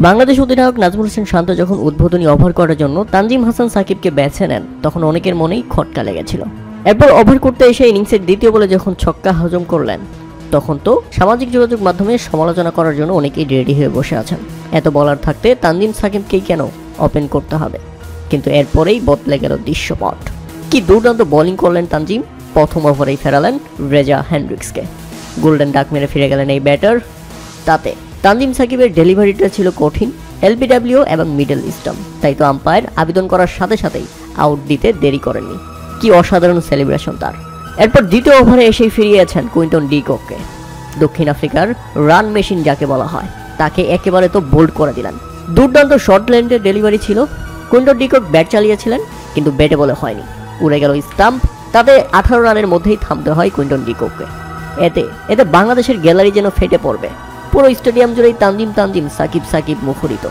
বাংলাদেশ অধিনায়ক নাজমুল হোসেন শান্ত যখন উদ্বোধনী ওভার করার জন্য তানজিম হাসান সাকিবকে বেছে নেন, তখন অনেকের মনেই খটকা লেগেছিল। এরপর ওভার করতে এসে ইনিংসের দ্বিতীয় বলে যখন ছক্কা হজম করলেন, তখন তো সামাজিক যোগাযোগ মাধ্যমে সমালোচনা করার জন্য অনেকেই রেডি হয়ে বসে আছেন। এত বলার থাকতে তানজিম সাকিবকেই কেন ওপেন করতে হবে? কিন্তু এরপরেই বদলে গেল দৃশ্যপট। কি দুর্দান্ত বোলিং করলেন তানজিম! প্রথম ওভারেই ফেরালেন রেজা হেন্ড্রিক্সকে। গোল্ডেন ডাক মেরে ফিরে গেলেন এই ব্যাটার। তাতে তানজিম সাকিবের ডেলিভারিটা ছিল কঠিন, এলবিডব্লিউ এবং মিডল স্টাম্প, তাই তো আম্পায়ার আবেদন করার সাথে সাথেই আউট দিতে দেরি করেননি। কি অসাধারণ সেলিব্রেশন তার! এরপর দ্বিতীয় ওভারে এসেই ফিরিয়েছেন কুইন্টন ডি কককে। দক্ষিণ আফ্রিকার রান মেশিন যাকে বলা হয়, তাকে একেবারে তো বোল্ড করে দিলেন। দুর্দান্ত শর্ট লেন্থের ডেলিভারি ছিল। কুইন্টন ডি কক ব্যাট চালিয়েছিলেন, কিন্তু ব্যাটে বলে হয়নি, উড়ে গেল স্টাম্প। তাতে 18 রানের মধ্যেই থামতে হয় কুইন্টন ডি কককে। এতে বাংলাদেশের গ্যালারি যেন ফেটে পড়বে। পুরো স্টেডিয়াম জুড়েই তানজিম সাকিব সাকিব মুখরিত।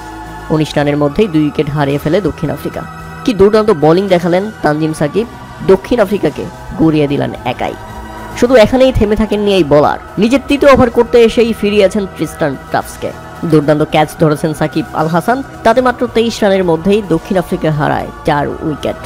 19 রানের মধ্যেই 2 উইকেট হারিয়ে ফেলে দক্ষিণ আফ্রিকা। কি দুর্দান্ত বোলিং দেখালেন তানজিম সাকিব! দক্ষিণ আফ্রিকাকে গুড়িয়ে দিলেন একাই। শুধু এখানেই থেমে থাকেননি এই বোলার, নিজের তৃতীয় ওভার করতে এসেই ফিরিয়েছেন ট্রিস্টান টাফসকে। দুর্দান্ত ক্যাচ ধরেছেন সাকিব আল হাসান। তাতে মাত্র 23 রানের মধ্যেই দক্ষিণ আফ্রিকা হারায় 4 উইকেট।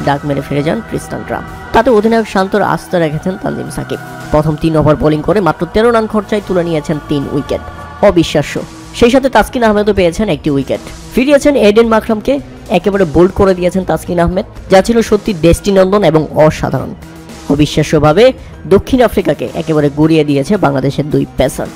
ডাক মেরে ফিরে যান ট্রিস্টান ট্রাপ। তাতে অধিনায়ক শান্তর আস্থা রেখেছেন তানজিম সাকিব। প্রথম 3 ওভার বোলিং করে মাত্র 13 রান খরচায় তুলে নিয়েছেন 3 উইকেট। অবিশ্বাস্য! সেই সাথে তাসকিন আহমেদও পেয়েছেন 1টি উইকেট। ফিরিয়েছেন এডেন মাকরামকে, একেবারে বোল্ড করে দিয়েছেন তাসকিন আহমেদ, যা ছিল সত্যি দৃষ্টিনন্দন এবং অসাধারণ। অবিশ্বাস্যভাবে দক্ষিণ আফ্রিকাকে একেবারে গুড়িয়ে দিয়েছে বাংলাদেশের 2 পেসার।